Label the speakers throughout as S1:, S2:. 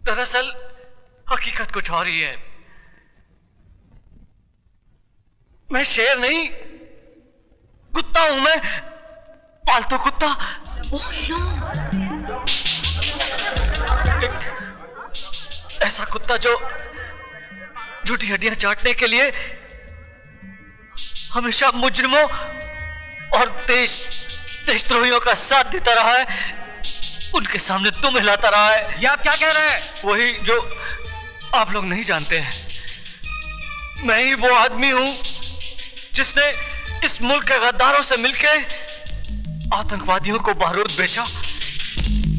S1: दरअसल हकीकत कुछ और ही है। मैं शेर नहीं, कुत्ता हूं मैं, पालतू कुत्ता। एक ऐसा कुत्ता जो झूठी हड्डियां चाटने के लिए हमेशा मुजरिमों और देशद्रोहियों का साथ देता रहा है, उनके सामने तुम हिलाता रहा है।
S2: ये आप क्या कह रहे हैं?
S1: वही जो आप लोग नहीं जानते हैं। मैं ही वो आदमी हूं जिसने इस मुल्क के गद्दारों से मिलकर आतंकवादियों को बारूद बेचा,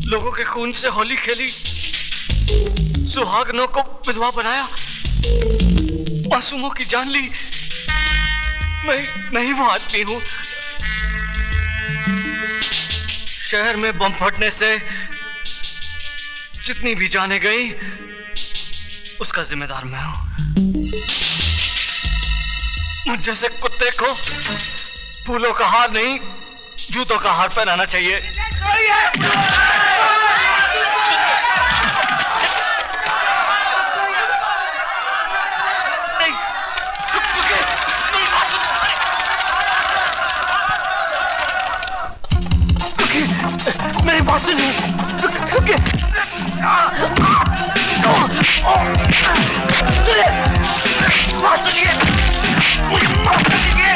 S1: लोगों के खून से होली खेली, सुहागनों को विधवा बनाया, मासूमों की जान ली। मैं ही वो आदमी हूं। शहर में बम फटने से जितनी भी जाने गई, उसका जिम्मेदार मैं हूं। मुझ जैसे कुत्ते को फूलों का हार नहीं, जूतों का हार पहनाना चाहिए। मेरी बात सुनिए, सुनिए, बात सुनिए, मुझे माफ कर दीजिए।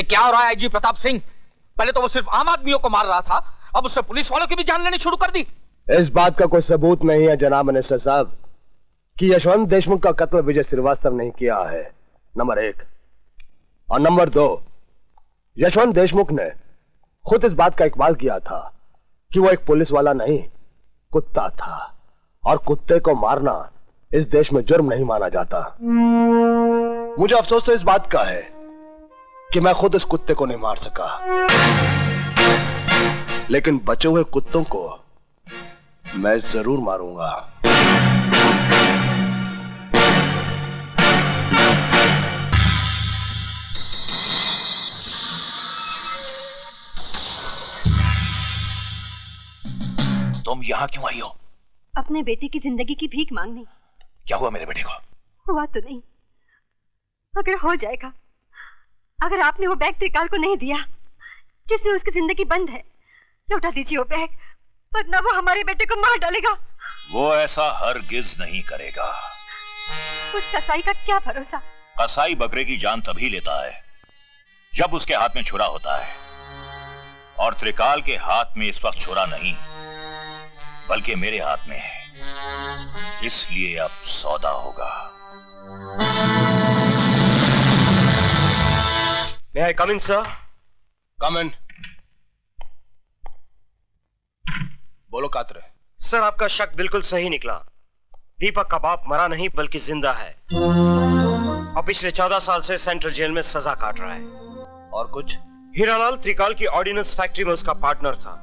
S2: क्या हो रहा है आईजी प्रताप सिंह? पहले तो वो सिर्फ आम आदमियों को मार रहा था, अब उससे पुलिस वालों की भी जान लेनी शुरू कर दी।
S3: इस बात का कोई सबूत नहीं है जनाब मिनिस्टर साहब कि यशवंत देशमुख का कत्ल विजय श्रीवास्तव नहीं किया है, नंबर 1। और नंबर 2, यशवंत देशमुख ने खुद इस बात का इकबाल किया था कि वो एक पुलिस वाला नहीं, कुत्ता था, और कुत्ते को मारना इस देश में जुर्म नहीं माना जाता। मुझे अफसोस तो इस बात का है कि मैं खुद इस कुत्ते को नहीं मार सका, लेकिन बचे हुए कुत्तों को मैं जरूर मारूंगा।
S4: तुम यहाँ क्यों आई हो?
S5: अपने बेटे की जिंदगी की भीख मांगने।
S4: क्या हुआ मेरे बेटे को?
S5: हुआ तो नहीं, अगर हो जाएगा, अगर आपने वो बैग त्रिकाल को नहीं दिया जिससे उसकी जिंदगी बंद है, लौटा दीजिए वो बैग, वरना वो हमारे बेटे को मार डालेगा।
S4: वो ऐसा हरगिज नहीं करेगा।
S5: उस कसाई का क्या भरोसा?
S4: कसाई बकरे की जान तभी लेता है जब उसके हाथ में छुरा होता है, और त्रिकाल के हाथ में इस वक्त छुरा नहीं बल्कि मेरे हाथ में है, इसलिए अब सौदा होगा।
S1: May I come in, sir?
S3: Come in. बोलो कातरे।
S1: सर, आपका शक बिल्कुल सही निकला। दीपक का बाप मरा नहीं बल्कि जिंदा है, और पिछले 14 साल से सेंट्रल जेल में सजा काट रहा है।
S3: और कुछ?
S1: हीरालाल त्रिकाल की ऑर्डिनेंस फैक्ट्री में उसका पार्टनर था,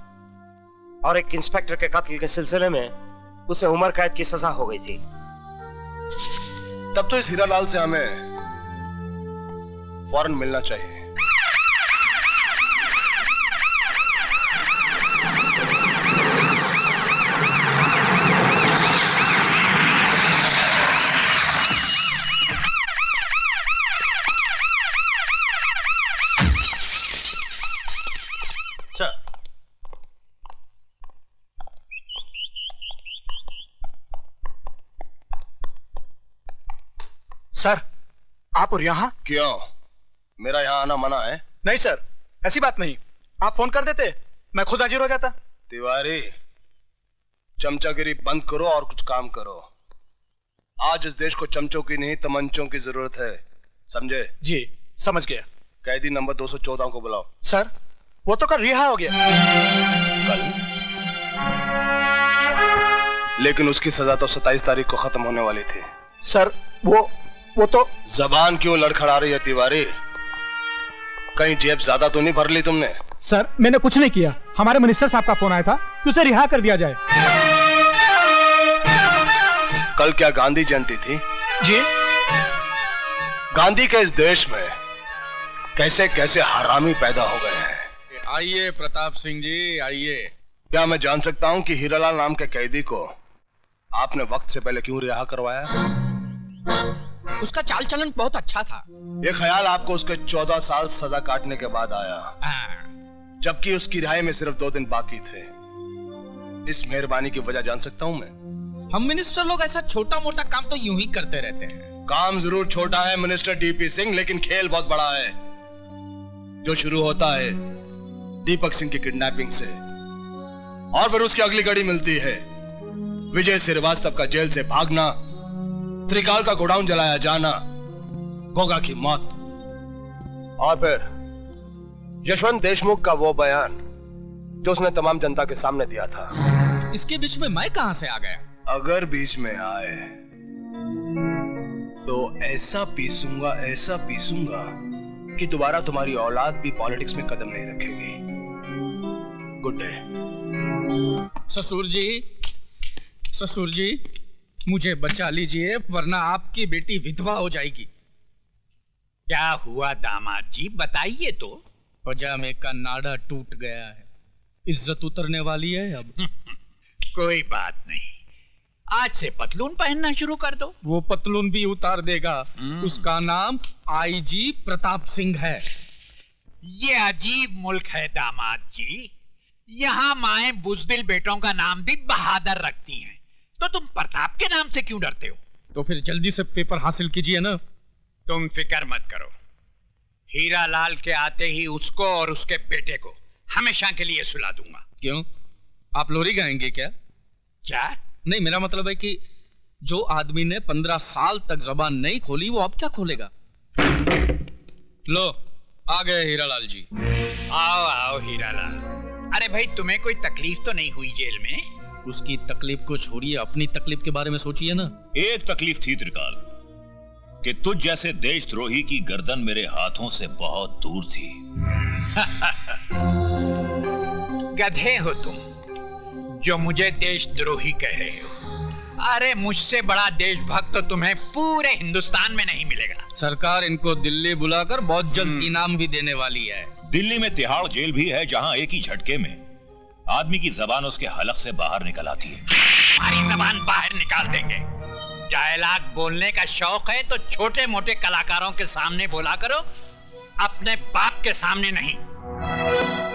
S1: और एक इंस्पेक्टर के कत्ल के सिलसिले में उसे उम्र कैद की सजा हो गई थी।
S3: तब तो इस हीरालाल से हमें फौरन मिलना चाहिए।
S6: सर, आप और यहाँ?
S3: क्यों? मेरा यहाँ आना मना है?
S6: नहीं सर, ऐसी बात नहीं। आप फोन कर देते, मैं खुद हाजिर हो जाता।
S3: तिवारी, चमचागिरी बंद करो और कुछ काम करो। आज इस देश को चमचों की नहीं तमंचों की जरूरत है, समझे?
S6: जी, समझ गया।
S3: कैदी नंबर 214 को बुलाओ।
S6: सर, वो तो कल रिहा हो गया।
S3: कल? लेकिन उसकी सजा तो 27 तारीख को खत्म होने वाली थी।
S6: सर, वो तो।
S3: जबान क्यों लड़खड़ा रही है तिवारी? कहीं जेब ज्यादा तो नहीं भर ली तुमने?
S6: सर, मैंने कुछ नहीं किया। हमारे मिनिस्टर साहब का फोन आया था कि उसे रिहा कर दिया जाए।
S3: कल क्या गांधी जयंती थी?
S6: जी।
S3: गांधी के इस देश में कैसे कैसे हरामी पैदा हो गए हैं।
S7: आइए प्रताप सिंह जी, आइए।
S3: क्या मैं जान सकता हूं कि हीरालाल नाम के कैदी को आपने वक्त से पहले क्यों रिहा करवाया?
S2: उसका चाल चलन बहुत अच्छा था।
S3: ये ख्याल आपको उसके 14 साल सजा काटने के बाद आया, जबकि उसकी रिहाई में सिर्फ 2 दिन बाकी थे। इस मेहरबानी की वजह जान सकता हूं मैं?
S2: हम मिनिस्टर लोग ऐसा छोटा मोटा काम तो यूं ही करते रहते हैं।
S3: काम जरूर छोटा है मिनिस्टर डीपी सिंह, लेकिन खेल बहुत बड़ा है, जो शुरू होता है दीपक सिंह की किडनैपिंग से, और फिर उसकी अगली कड़ी मिलती है विजय श्रीवास्तव का जेल से भागना, त्रिकाल का गोडाउन जलाया जाना, गोगा की मौत, और फिर यशवंत देशमुख का वो बयान जो उसने तमाम जनता के सामने दिया था।
S2: इसके बीच में मैं कहां से आ गया?
S3: अगर बीच में आए तो ऐसा पीसूंगा कि दोबारा तुम्हारी औलाद भी पॉलिटिक्स में कदम नहीं रखेगी। Good day.
S7: ससुर जी, मुझे बचा लीजिए, वरना आपकी बेटी विधवा हो जाएगी।
S2: क्या हुआ दामाद जी, बताइए तो।
S7: पजामे का नाड़ा टूट गया है, इज्जत उतरने वाली है अब।
S2: कोई बात नहीं, आज से पतलून पहनना शुरू कर दो।
S7: वो पतलून भी उतार देगा। उसका नाम आईजी प्रताप सिंह है।
S2: ये अजीब मुल्क है दामाद जी, यहाँ माए बुजदिल बेटों का नाम भी बहादुर रखती हैं, तो तुम प्रताप के नाम से क्यों डरते हो?
S7: तो फिर जल्दी से पेपर हासिल कीजिए ना।
S2: तुम फिक्र मत करो, हीरालाल के आते ही उसको और उसके बेटे को हमेशा के लिए सुला दूंगा।
S7: क्यों, आप लोरी गाएंगे क्या?
S2: क्या?
S7: नहीं, मेरा मतलब है कि जो आदमी ने 15 साल तक जबान नहीं खोली, वो अब क्या खोलेगा? लो, आ गए हीरालाल जी।
S2: आओ आओ हीरालाल। अरे भाई, तुम्हें कोई तकलीफ तो नहीं हुई जेल में?
S7: उसकी तकलीफ को छोड़िए, अपनी तकलीफ के बारे में सोचिए ना।
S4: एक तकलीफ थी त्रिकाल कि तुझ जैसे देशद्रोही की गर्दन मेरे हाथों से बहुत दूर थी।
S2: गधे हो तुम जो मुझे देशद्रोही कह रहे हो। अरे मुझसे बड़ा देशभक्त तो तुम्हें पूरे हिंदुस्तान में नहीं मिलेगा।
S7: सरकार इनको दिल्ली बुलाकर बहुत जल्द इनाम भी देने वाली है।
S4: दिल्ली में तिहाड़ जेल भी है जहां एक ही झटके में आदमी की जबान उसके हलक से बाहर निकल आती है।
S2: हमारी जबान बाहर निकाल देंगे। डायलॉग बोलने का शौक है तो छोटे मोटे कलाकारों के सामने बोला करो, अपने बाप के सामने नहीं।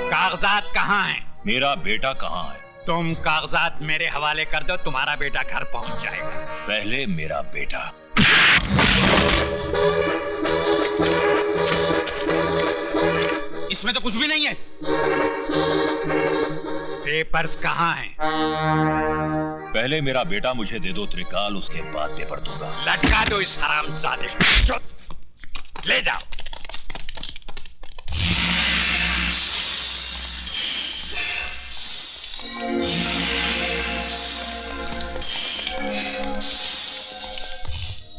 S2: कागजात कहाँ हैं?
S4: मेरा बेटा कहाँ है?
S2: तुम कागजात मेरे हवाले कर दो, तुम्हारा बेटा घर पहुंच जाएगा।
S4: पहले मेरा बेटा।
S7: इसमें तो कुछ भी नहीं है।
S2: पेपर्स कहाँ हैं?
S4: पहले मेरा बेटा मुझे दे दो त्रिकाल, उसके बाद पेपर दूंगा।
S2: लटका दो इस हरामजादे को। ले जाओ।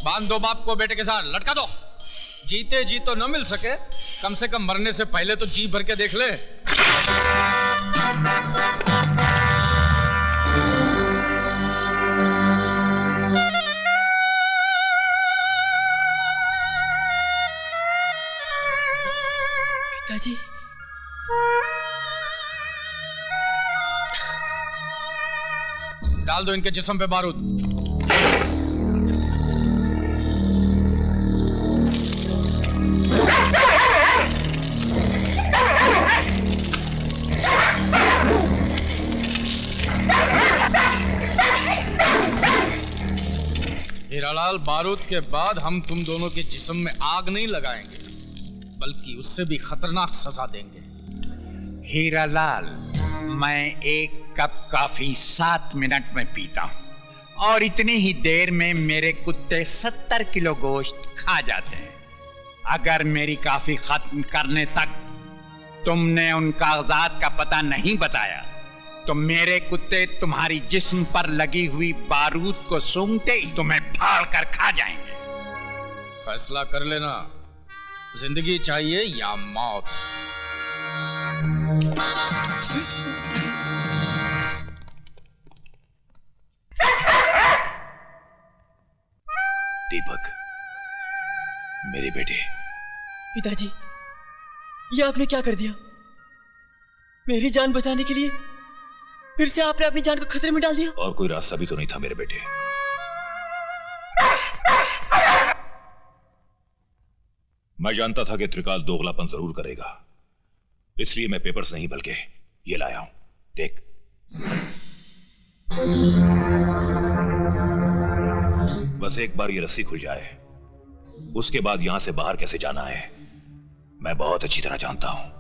S7: बांध दो बाप को बेटे के साथ, लटका दो। जीते जी तो न मिल सके, कम से कम मरने से पहले तो जी भर के देख ले।
S8: पिताजी,
S7: डाल दो इनके जिस्म पे बारूद। हीरालाल, बारूद के बाद हम तुम दोनों के जिस्म में आग नहीं लगाएंगे, बल्कि उससे भी खतरनाक सजा देंगे।
S2: हीरालाल, मैं एक कप कॉफी 7 मिनट में पीता हूँ और इतनी ही देर में मेरे कुत्ते 70 किलो गोश्त खा जाते हैं। अगर मेरी कॉफी खत्म करने तक तुमने उन कागजात का पता नहीं बताया तो मेरे कुत्ते तुम्हारी जिस्म पर लगी हुई बारूद को सूंघते ही तुम्हें फाड़ कर खा जाएंगे।
S7: फैसला कर लेना, जिंदगी चाहिए या मौत।
S4: दीपक, मेरे बेटे।
S8: पिताजी, ये आपने क्या कर दिया? मेरी जान बचाने के लिए फिर से आपने अपनी जान को खतरे में डाल दिया।
S4: और कोई रास्ता भी तो नहीं था मेरे बेटे। मैं जानता था कि त्रिकाल दोगलापन जरूर करेगा, इसलिए मैं पेपर्स नहीं बल्कि ये लाया हूं। देख। बस एक बार ये रस्सी खुल जाए, उसके बाद यहां से बाहर कैसे जाना है मैं बहुत अच्छी तरह जानता हूं।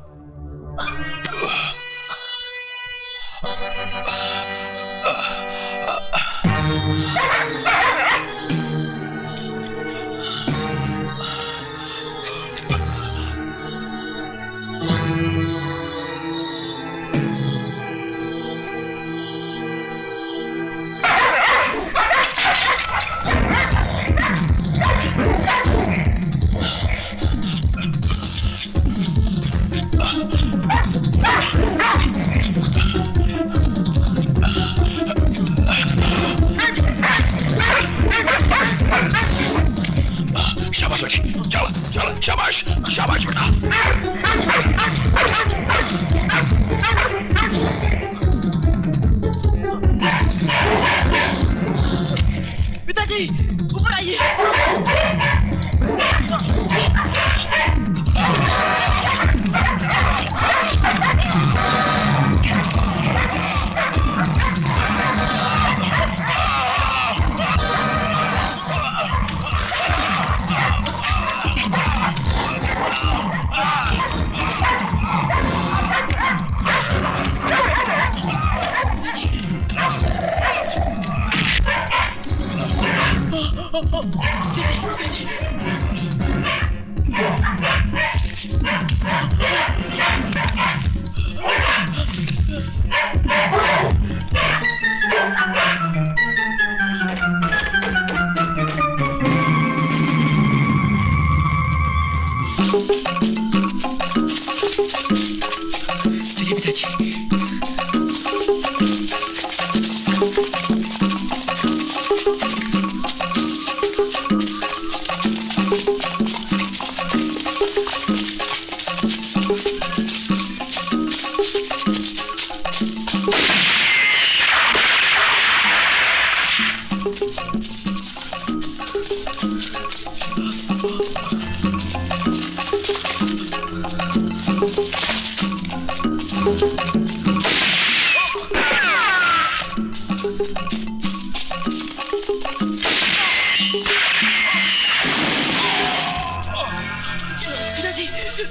S8: चलिए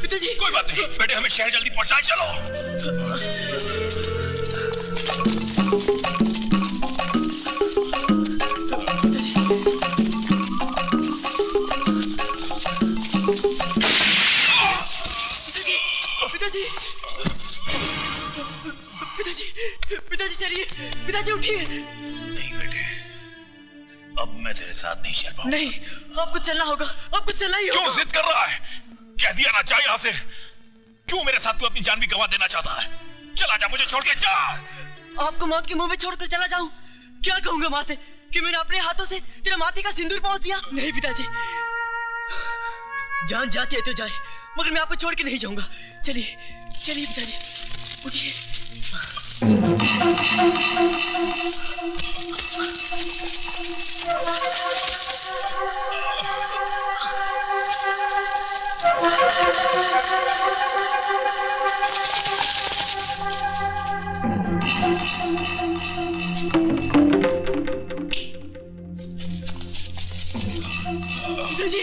S8: पिताजी।
S4: कोई बात नहीं बेटे, हमें शहर जल्दी पहुंचना है, चलो।
S8: पिताजी, पिताजी, पिताजी चलिए, पिताजी उठिए।
S4: नहीं बेटे, अब मैं तेरे साथ नहीं चल पाऊंगा।
S8: नहीं, आपको चलना होगा, आपको चलना ही होगा।
S4: क्यों जिद कर रहा है? कह दिया ना, जा यहाँ से। क्यों मेरे साथ तू अपनी जान भी गंवा देना चाहता है? चला जा, मुझे छोड़ के जा।
S8: आपको मौत के मुंह में छोड़कर चला जाऊं? क्या कहूंगा माँ से कि मैंने अपने हाथों से तेरे माथे का सिंदूर पहुंच दिया? नहीं पिताजी, जान जाती है तो जाए, मगर मैं आपको छोड़ के नहीं जाऊंगा। चलिए चलिए पिताजी, उठिए। पिताजी,